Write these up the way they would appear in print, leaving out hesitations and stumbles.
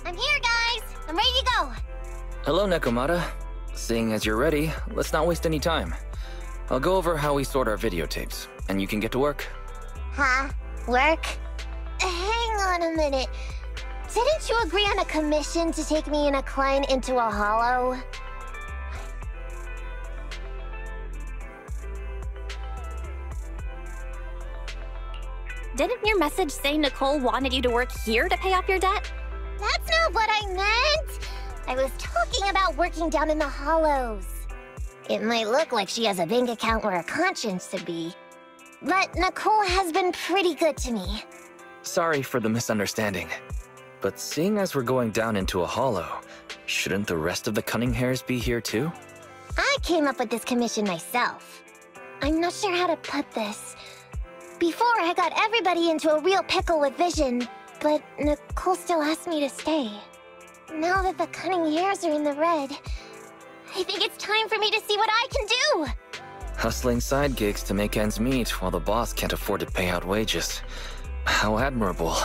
I'm here, guys! I'm ready to go! Hello, Nekomata. Seeing as you're ready, let's not waste any time. I'll go over how we sort our videotapes, and you can get to work. Huh? Work? Hang on a minute. Didn't you agree on a commission to take me and a client into a hollow? Didn't your message say Nicole wanted you to work here to pay off your debt? That's not what I meant! I was talking about working down in the hollows. It might look like she has a bank account where a conscience should be, but Nicole has been pretty good to me. Sorry for the misunderstanding. But seeing as we're going down into a hollow, shouldn't the rest of the cunning hairs be here too? I came up with this commission myself. I'm not sure how to put this. Before, I got everybody into a real pickle with Vision, but Nicole still asked me to stay. Now that the cunning hairs are in the red, I think it's time for me to see what I can do! Hustling side gigs to make ends meet while the boss can't afford to pay out wages. How admirable.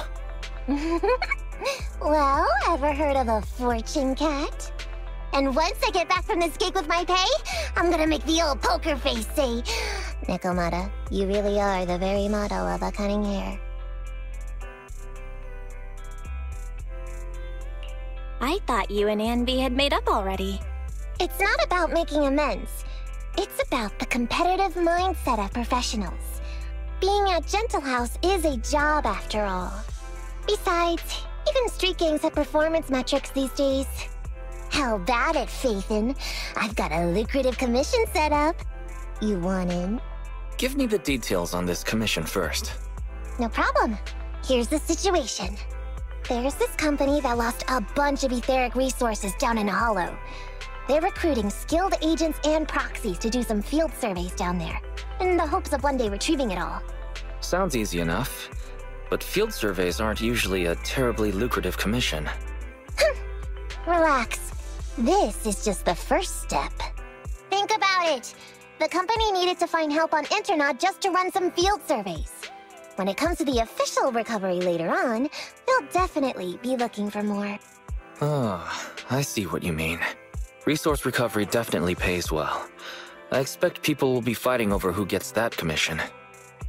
Well, ever heard of a fortune cat? And once I get back from this gig with my pay, I'm gonna make the old poker face say, Nekomata, you really are the very motto of a cunning hair. I thought you and Anby had made up already. It's not about making amends. It's about the competitive mindset of professionals. Being at Gentle House is a job after all. Besides, even street gangs have performance metrics these days. How about it, Faithin? I've got a lucrative commission set up. You want in? Give me the details on this commission first. No problem. Here's the situation. There's this company that lost a bunch of etheric resources down in a hollow. They're recruiting skilled agents and proxies to do some field surveys down there, in the hopes of one day retrieving it all. Sounds easy enough, but field surveys aren't usually a terribly lucrative commission. Relax. This is just the first step. Think about it. The company needed to find help on Internaut just to run some field surveys. When it comes to the official recovery later on, they'll definitely be looking for more. Oh, I see what you mean. Resource recovery definitely pays well. I expect people will be fighting over who gets that commission.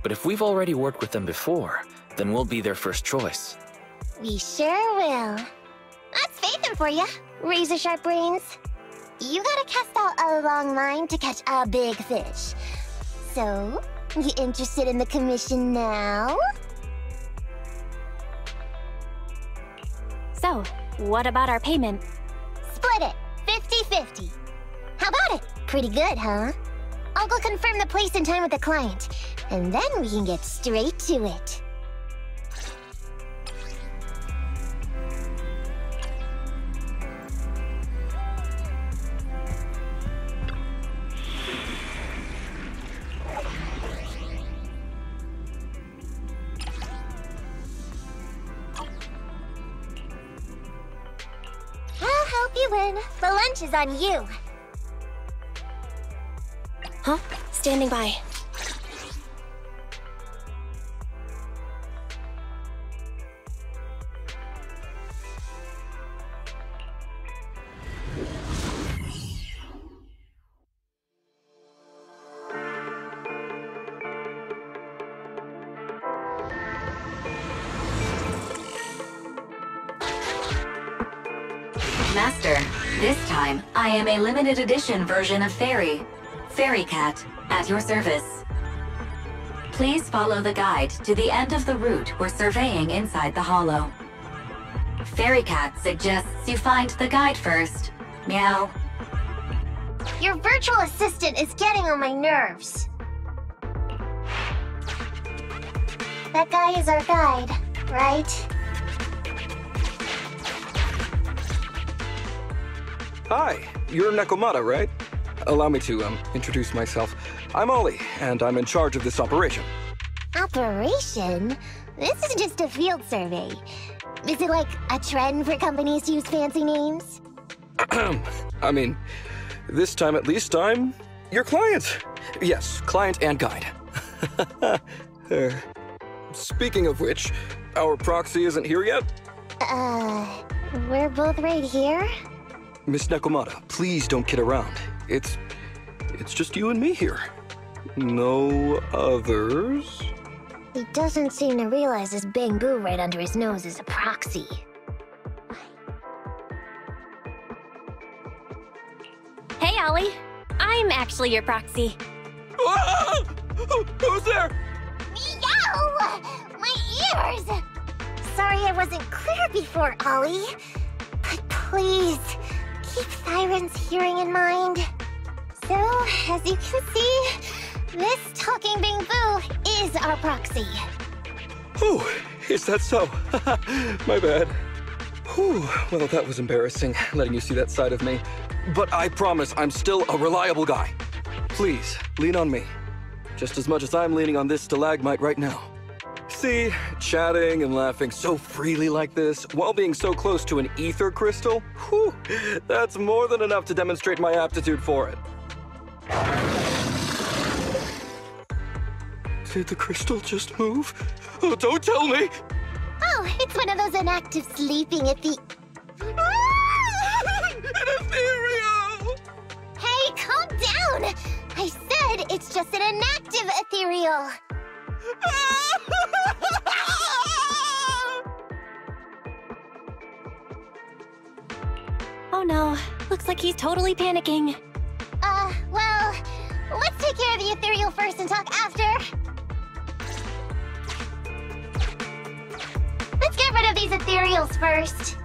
But if we've already worked with them before, then we'll be their first choice. We sure will. That's Faithin for ya, razor-sharp brains. You gotta cast out a long line to catch a big fish. So, you interested in the commission now? So, what about our payment? Split it, 50-50. How about it? Pretty good, huh? I'll go confirm the place and time with the client, and then we can get straight to it. I'll help you win. The lunch is on you. Huh? Standing by. Master, this time, I am a limited edition version of Fairy Cat, at your service. Please follow the guide to the end of the route we're surveying inside the hollow. Fairy Cat suggests you find the guide first. Meow. Your virtual assistant is getting on my nerves. That guy is our guide, right? Hi, you're Nekomata, right? Allow me to, introduce myself. I'm Ollie, and I'm in charge of this operation. Operation? This is just a field survey. Is it like a trend for companies to use fancy names? I mean, this time at least I'm your client. Yes, client and guide. Speaking of which, our proxy isn't here yet? We're both right here? Miss Nekomata, please don't kid around. It's just you and me here. No others? He doesn't seem to realize this bamboo right under his nose is a proxy. Hey, Ollie. I'm actually your proxy. Ah! Who's there? Meow! My ears! Sorry I wasn't clear before, Ollie. But please, keep Siren's hearing in mind. So, as you can see, this talking bamboo is our proxy. Oh, is that so? My bad. Whew, well, that was embarrassing, letting you see that side of me. But I promise I'm still a reliable guy. Please, lean on me. Just as much as I'm leaning on this stalagmite right now. See, chatting and laughing so freely like this, while being so close to an ether crystal, whew, that's more than enough to demonstrate my aptitude for it. Did the crystal just move? Oh, don't tell me! Oh, it's one of those inactive sleeping at the... An ethereal! Hey, calm down! I said it's just an inactive ethereal. Oh no, looks like he's totally panicking. Well, let's take care of the ethereal first and talk after. Let's get rid of these ethereals first.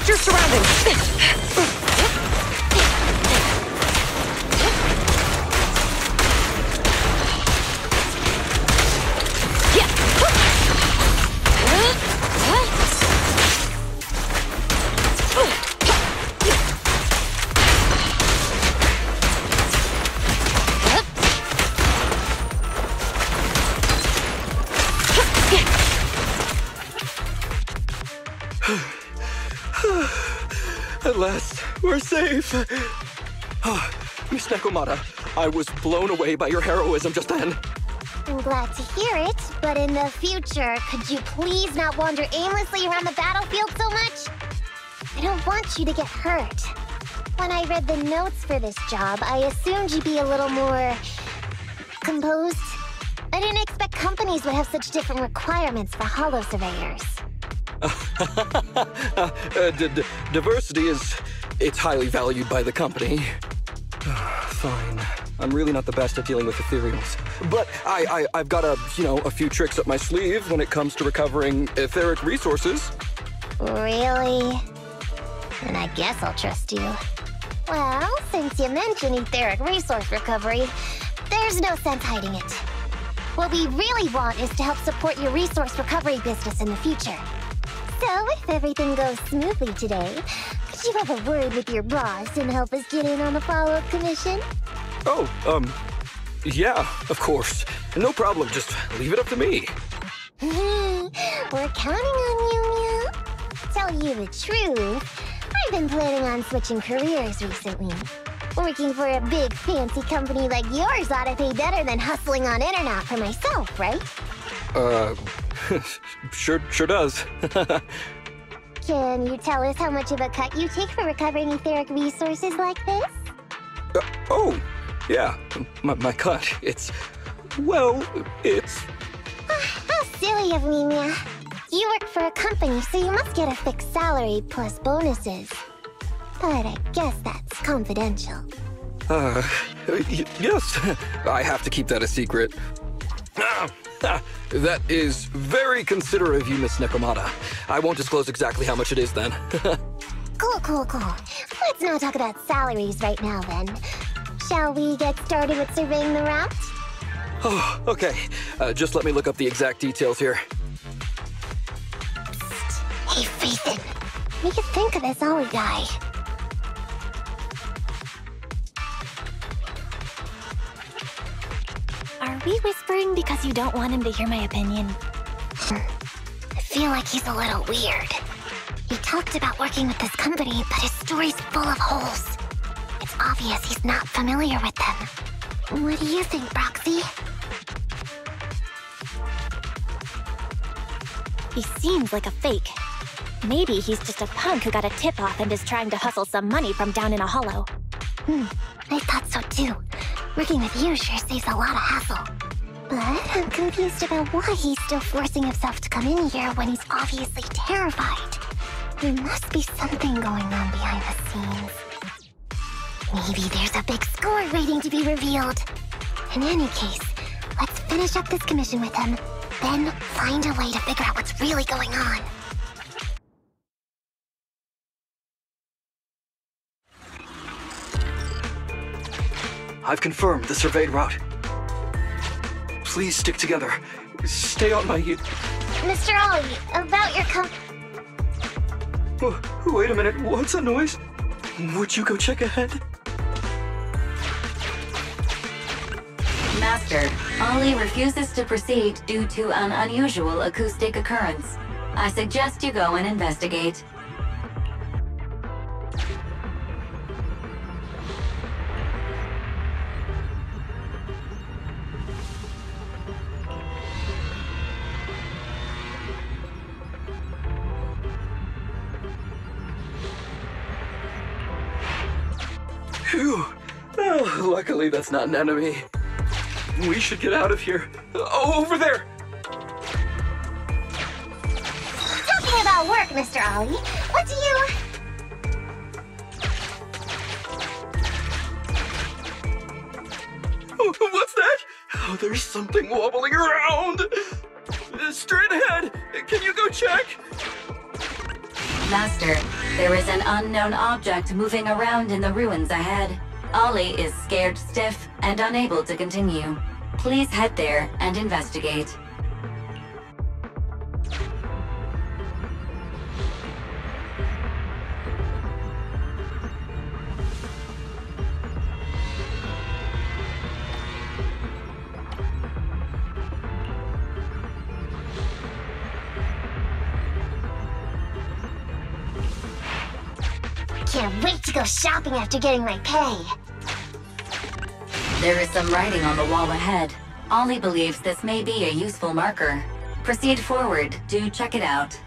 Your surroundings. At last, we're safe. Miss Nekomata, I was blown away by your heroism just then. I'm glad to hear it, but in the future, could you please not wander aimlessly around the battlefield so much? I don't want you to get hurt. When I read the notes for this job, I assumed you'd be a little more... composed. I didn't expect companies would have such different requirements for holo surveyors. Diversity it's highly valued by the company. Fine. I'm really not the best at dealing with ethereals. But I've got a few tricks up my sleeve when it comes to recovering etheric resources. Really? Then I guess I'll trust you. Well, since you mentioned etheric resource recovery, there's no sense hiding it. What we really want is to help support your resource recovery business in the future. So, if everything goes smoothly today, could you have a word with your boss and help us get in on the follow-up commission? Oh, yeah, of course. No problem, just leave it up to me. We're counting on you, Mew. Tell you the truth, I've been planning on switching careers recently. Working for a big fancy company like yours ought to pay better than hustling on internet for myself, right? Sure does. Can you tell us how much of a cut you take for recovering etheric resources like this? Yeah, my cut, it's... well, it's... How silly of me, Mia. You work for a company, so you must get a fixed salary plus bonuses. But I guess that's confidential. Yes. I have to keep that a secret. That is very considerate of you, Miss Nekomata. I won't disclose exactly how much it is then. Cool. Let's not talk about salaries right now, then. Shall we get started with surveying the route? Oh, okay. Just let me look up the exact details here. Hey, Ethan. What do you think of this Ollie guy? Are we whispering because you don't want him to hear my opinion? I feel like he's a little weird. He talked about working with this company, but his story's full of holes. It's obvious he's not familiar with them. What do you think, Broxy? He seems like a fake. Maybe he's just a punk who got a tip-off and is trying to hustle some money from down in a hollow. I thought so too. Working with you sure saves a lot of hassle. But I'm confused about why he's still forcing himself to come in here when he's obviously terrified. There must be something going on behind the scenes. Maybe there's a big score waiting to be revealed. In any case, let's finish up this commission with him, then find a way to figure out what's really going on. I've confirmed the surveyed route. Please stick together. Stay on my... Mr. Ollie, about your Oh, wait a minute, what's that noise? Would you go check ahead? Master, Ollie refuses to proceed due to an unusual acoustic occurrence. I suggest you go and investigate. Phew. Oh, luckily that's not an enemy. We should get out of here. Oh, over there! Talking about work, Mr. Ollie, what do you... Oh, what's that? Oh, there's something wobbling around! Straight ahead! Can you go check? Master, there is an unknown object moving around in the ruins ahead. Ollie is scared stiff and unable to continue. Please head there and investigate. Can't wait to go shopping after getting my pay. There is some writing on the wall ahead. Ollie believes this may be a useful marker. Proceed forward to check it out.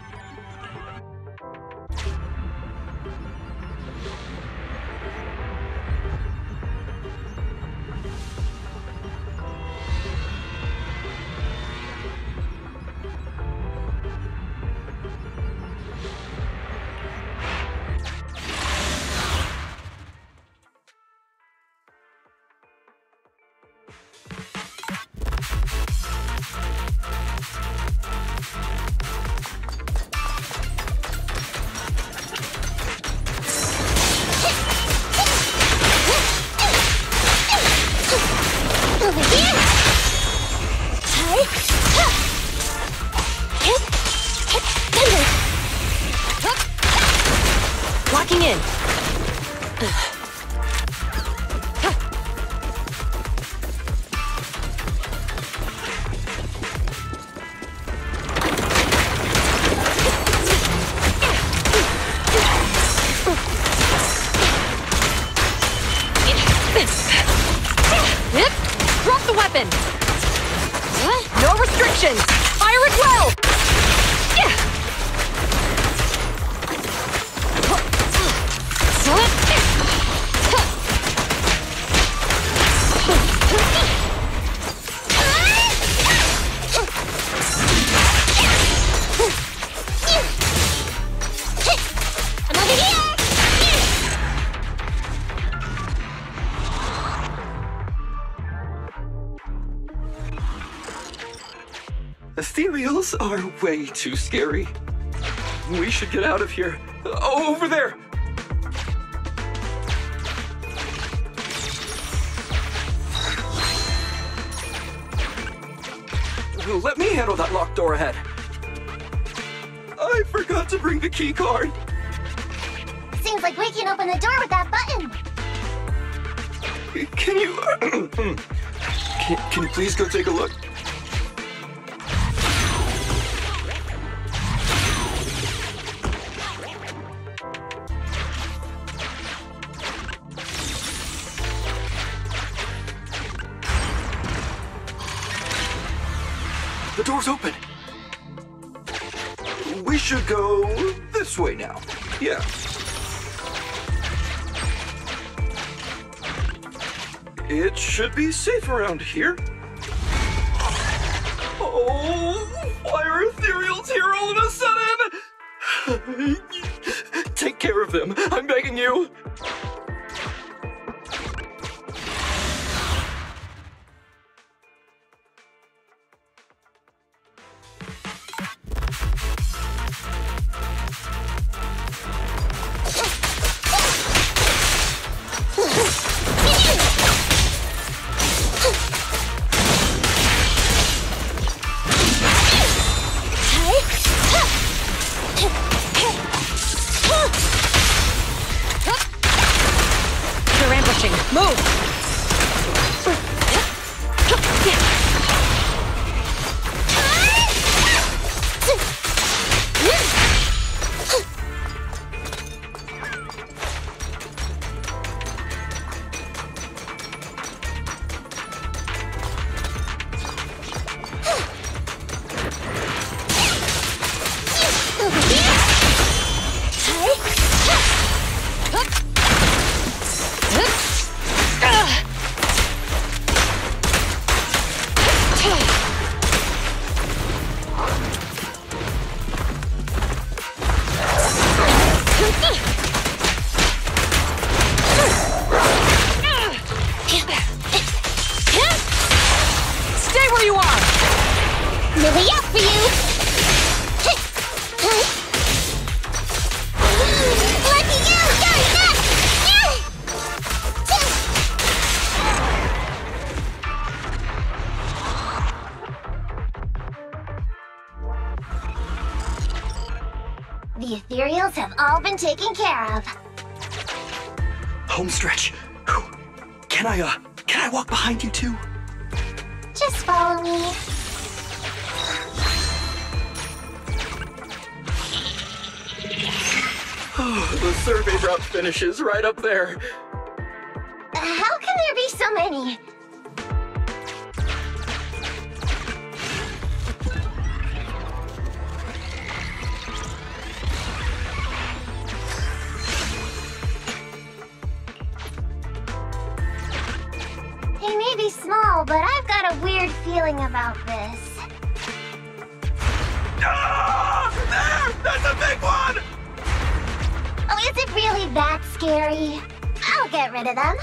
Over here! Locking in. Drop the weapon! No restrictions! Fire it well! Ethereals are way too scary. We should get out of here. Over there! Let me handle that locked door ahead. I forgot to bring the key card. Seems like we can open the door with that button. Can you... can you please go take a look? The door's open. We should go this way now. Yeah. It should be safe around here. Oh, why are ethereals here all of a sudden? Take care of them. I'm begging you. They're ambushing. Move! Stay where you are! Lily out for you! Lucky you! You're nuts! The ethereals have all been taken care of. Home stretch. Can I walk behind you too? Just follow me. The survey route finishes right up there. How can there be so many? They may be small, but I've got a weird feeling about this. Ah! There! That's a big one! Oh, is it really that scary? I'll get rid of them.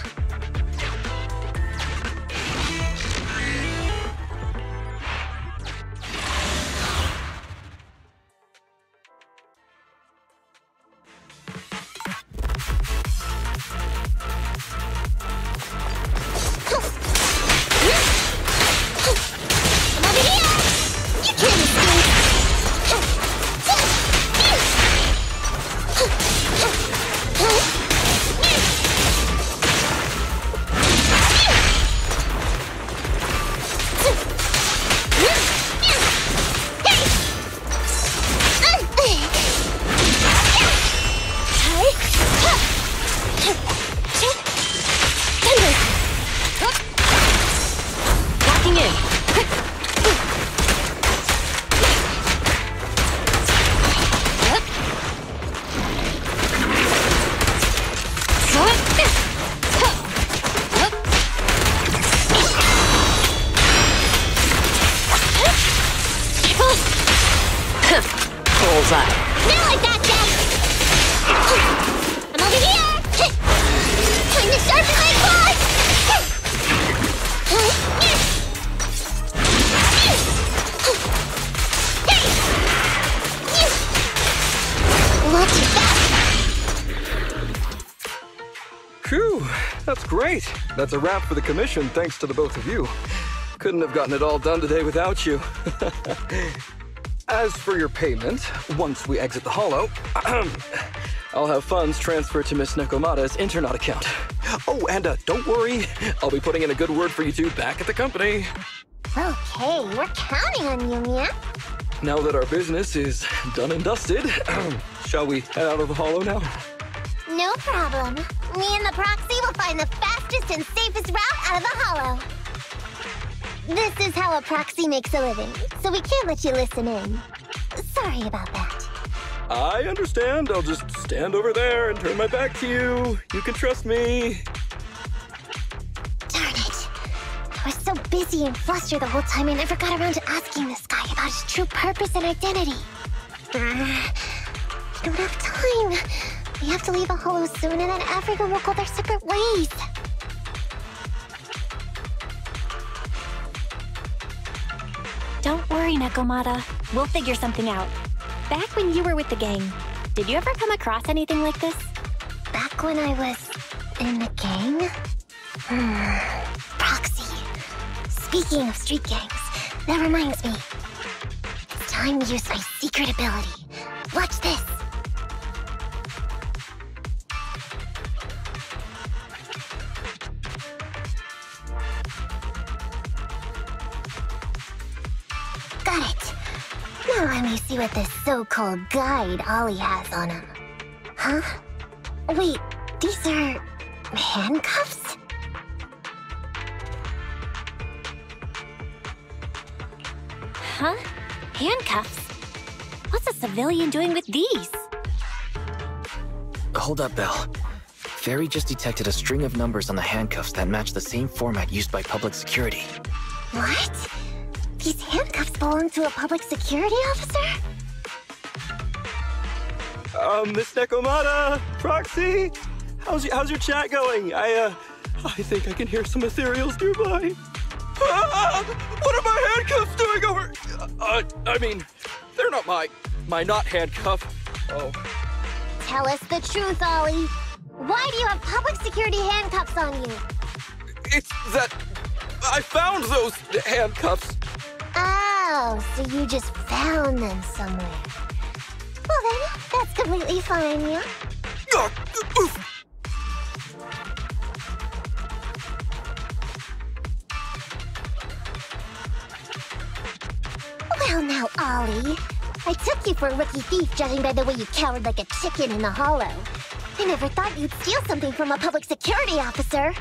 Bullseye. Now I got ya! I'm over here! Time to sharpen my claws! Great! That's a wrap for the commission, thanks to the both of you. Couldn't have gotten it all done today without you. As for your payment, once we exit the Hollow, I'll have funds transferred to Miss Nekomata's Internet account. Oh, and don't worry, I'll be putting in a good word for you two back at the company. Okay, we're counting on you, Mia. Now that our business is done and dusted, shall we head out of the Hollow now? No problem. Me and the proxy will find the fastest and safest route out of the Hollow. This is how a proxy makes a living, so we can't let you listen in. Sorry about that. I understand. I'll just stand over there and turn my back to you. You can trust me. Darn it. I was so busy and flustered the whole time I never got around to asking this guy about his true purpose and identity. I don't have time. We have to leave the Hollow soon and then everyone will go their separate ways. Don't worry, Nekomata. We'll figure something out. Back when you were with the gang, did you ever come across anything like this? Back when I was in the gang? Proxy. Speaking of street gangs, that reminds me. It's time to use my secret ability. Watch this. Got it. Now let me see what this so-called guide Ollie has on him. Huh? Wait, these are handcuffs? Huh? Handcuffs? What's a civilian doing with these? Hold up, Belle. Fairy just detected a string of numbers on the handcuffs that match the same format used by public security. What? These handcuffs belong to a public security officer? Miss Nekomata, Proxy, how's your chat going? I think I can hear some ethereals nearby. What are my handcuffs doing over? I mean, they're not my not handcuff. Oh. Tell us the truth, Ollie. Why do you have public security handcuffs on you? It's that I found those handcuffs. Oh, so you just found them somewhere. Well then, that's completely fine, yeah? Well now, Ollie. I took you for a rookie thief judging by the way you cowered like a chicken in the Hollow. I never thought you'd steal something from a public security officer.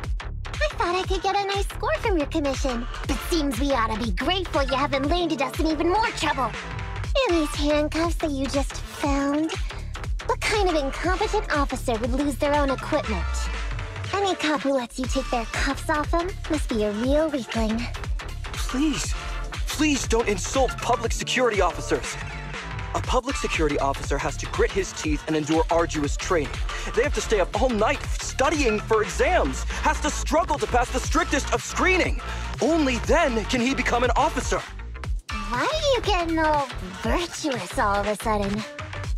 I thought I could get a nice score from your commission. But seems we ought to be grateful you haven't landed us in even more trouble. And these handcuffs that you just found? What kind of incompetent officer would lose their own equipment? Any cop who lets you take their cuffs off them must be a real weakling. Please don't insult public security officers. A public security officer has to grit his teeth and endure arduous training. They have to stay up all night studying for exams, has to struggle to pass the strictest of screening. Only then can he become an officer. Why are you getting all virtuous all of a sudden?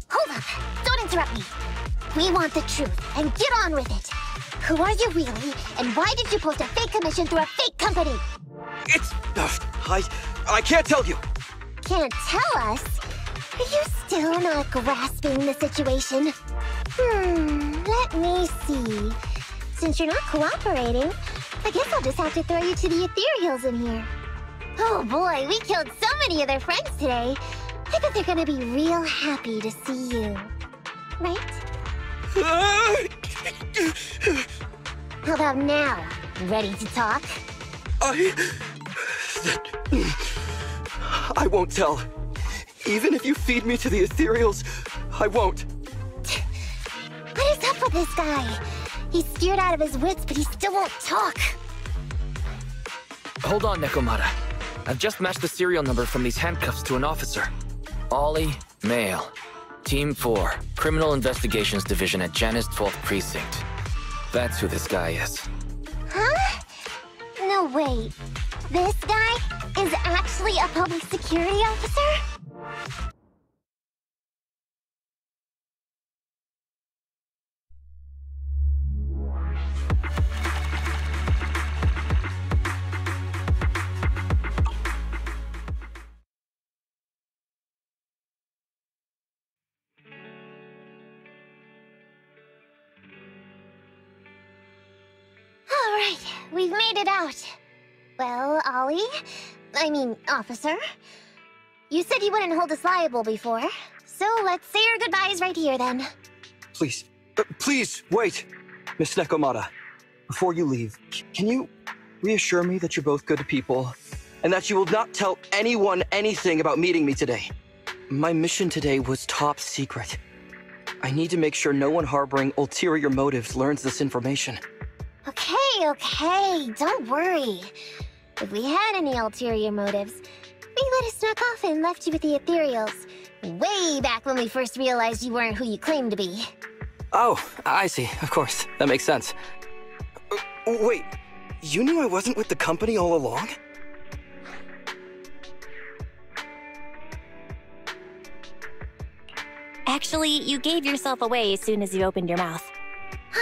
Hold up! Don't interrupt me! We want the truth, and get on with it! Who are you really, and why did you post a fake commission through a fake company? It's... I can't tell you. Can't tell us? Are you still not grasping the situation? Let me see. Since you're not cooperating, I guess I'll just have to throw you to the ethereals in here. Oh boy, we killed so many of their friends today. I bet they're gonna be real happy to see you. Right? How about now? Ready to talk? I won't tell. Even if you feed me to the ethereals, I won't. What is up with this guy? He's scared out of his wits, but he still won't talk. Hold on, Nekomata. I've just matched the serial number from these handcuffs to an officer. Ollie, male. Team 4, Criminal Investigations Division at Janus 12th Precinct. That's who this guy is. Huh? No, wait. This guy is actually a public security officer? we've made it out. Well, Officer, you said you wouldn't hold us liable before, so let's say our goodbyes right here then. Please, please, wait! Miss Nekomata, before you leave, can you reassure me that you're both good people, and that you will not tell anyone anything about meeting me today? My mission today was top secret. I need to make sure no one harboring ulterior motives learns this information. Okay, don't worry. If we had any ulterior motives, we would have snuck off and left you with the ethereals. Way back when we first realized you weren't who you claimed to be. Oh, I see. Of course. That makes sense. Wait, you knew I wasn't with the company all along? Actually, you gave yourself away as soon as you opened your mouth.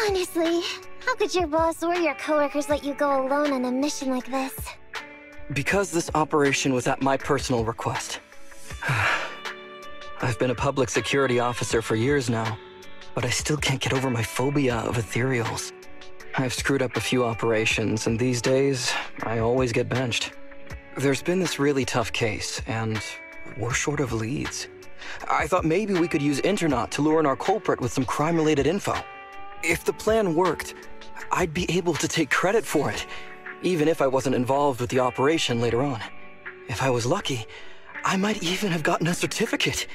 Honestly, how could your boss or your coworkers let you go alone on a mission like this? Because this operation was at my personal request. I've been a public security officer for years now, but I still can't get over my phobia of ethereals. I've screwed up a few operations, and these days, I always get benched. There's been this really tough case, and we're short of leads. I thought maybe we could use Internaut to lure in our culprit with some crime-related info. If the plan worked, I'd be able to take credit for it, even if I wasn't involved with the operation later on. If I was lucky, I might even have gotten a certificate.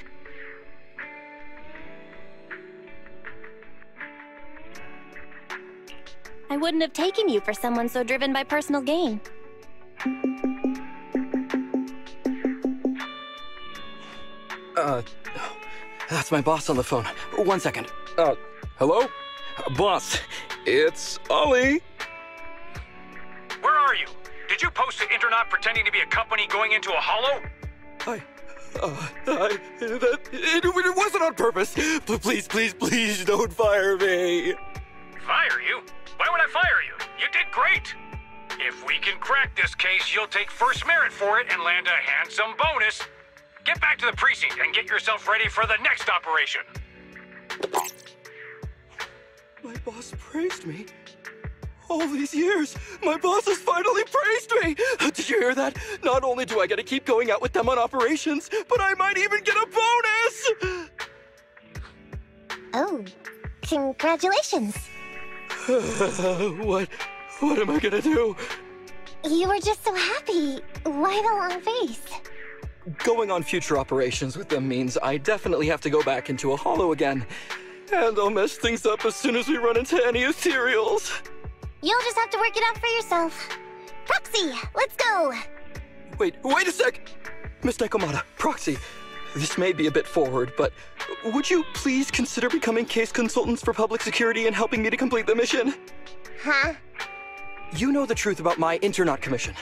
I wouldn't have taken you for someone so driven by personal gain. That's my boss on the phone. 1 second. Hello? Boss, it's Ollie. Where are you? Did you post to Internaut pretending to be a company going into a hollow? It wasn't on purpose. Please don't fire me. Fire you? Why would I fire you? You did great. If we can crack this case, you'll take first merit for it and land a handsome bonus. Get back to the precinct and get yourself ready for the next operation. My boss praised me. All these years, my boss has finally praised me! Did you hear that? Not only do I get to keep going out with them on operations, but I might even get a bonus! Oh, congratulations. What am I gonna do? You were just so happy. Why the long face? Going on future operations with them means I definitely have to go back into a hollow again. And I'll mess things up as soon as we run into any ethereals. You'll just have to work it out for yourself. Proxy, let's go! Wait a sec! Miss Nekomata, Proxy, this may be a bit forward, but would you please consider becoming case consultants for public security and helping me to complete the mission? Huh? You know the truth about my Internaut commission.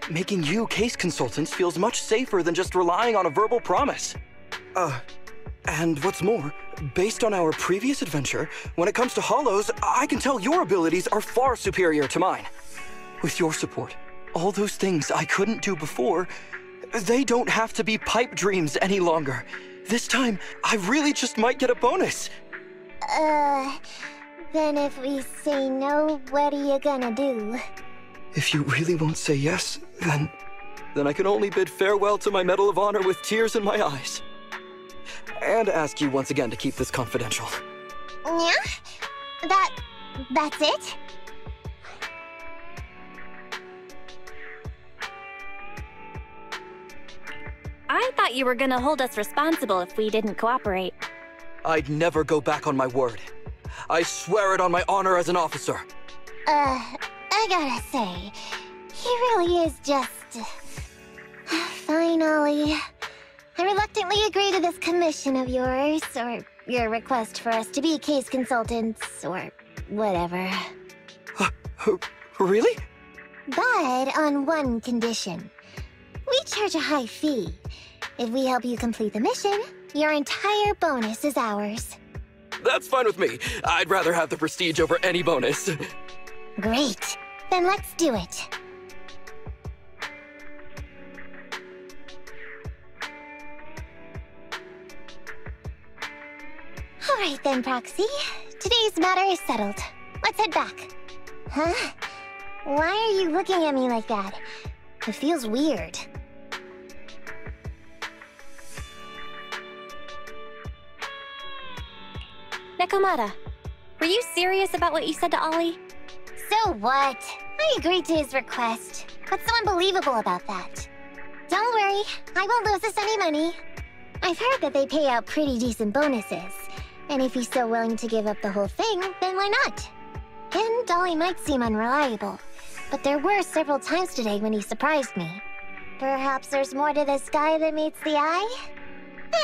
Making you case consultants feels much safer than just relying on a verbal promise. And what's more, based on our previous adventure, when it comes to hollows, I can tell your abilities are far superior to mine. With your support, all those things I couldn't do before, they don't have to be pipe dreams any longer. This time, I really just might get a bonus. Then if we say no, what are you gonna do? If you really won't say yes, then I can only bid farewell to my Medal of Honor with tears in my eyes. And ask you once again to keep this confidential. Yeah? That's it? I thought you were gonna hold us responsible if we didn't cooperate. I'd never go back on my word. I swear it on my honor as an officer. I gotta say, he really is just... Fine, Ollie. I reluctantly agree to this commission of yours, or your request for us to be case consultants, or whatever. Really? But on one condition. We charge a high fee. If we help you complete the mission, your entire bonus is ours. That's fine with me. I'd rather have the prestige over any bonus. Great. Then let's do it. Alright then, Proxy. Today's matter is settled. Let's head back. Huh? Why are you looking at me like that? It feels weird. Nekomata, were you serious about what you said to Ollie? So what? I agreed to his request. What's so unbelievable about that? Don't worry, I won't lose us any money. I've heard that they pay out pretty decent bonuses. And if he's so willing to give up the whole thing, then why not? And Ollie might seem unreliable, but there were several times today when he surprised me. Perhaps there's more to this guy than meets the eye?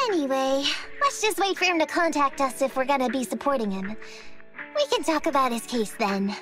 Anyway, let's just wait for him to contact us if we're gonna be supporting him. We can talk about his case then.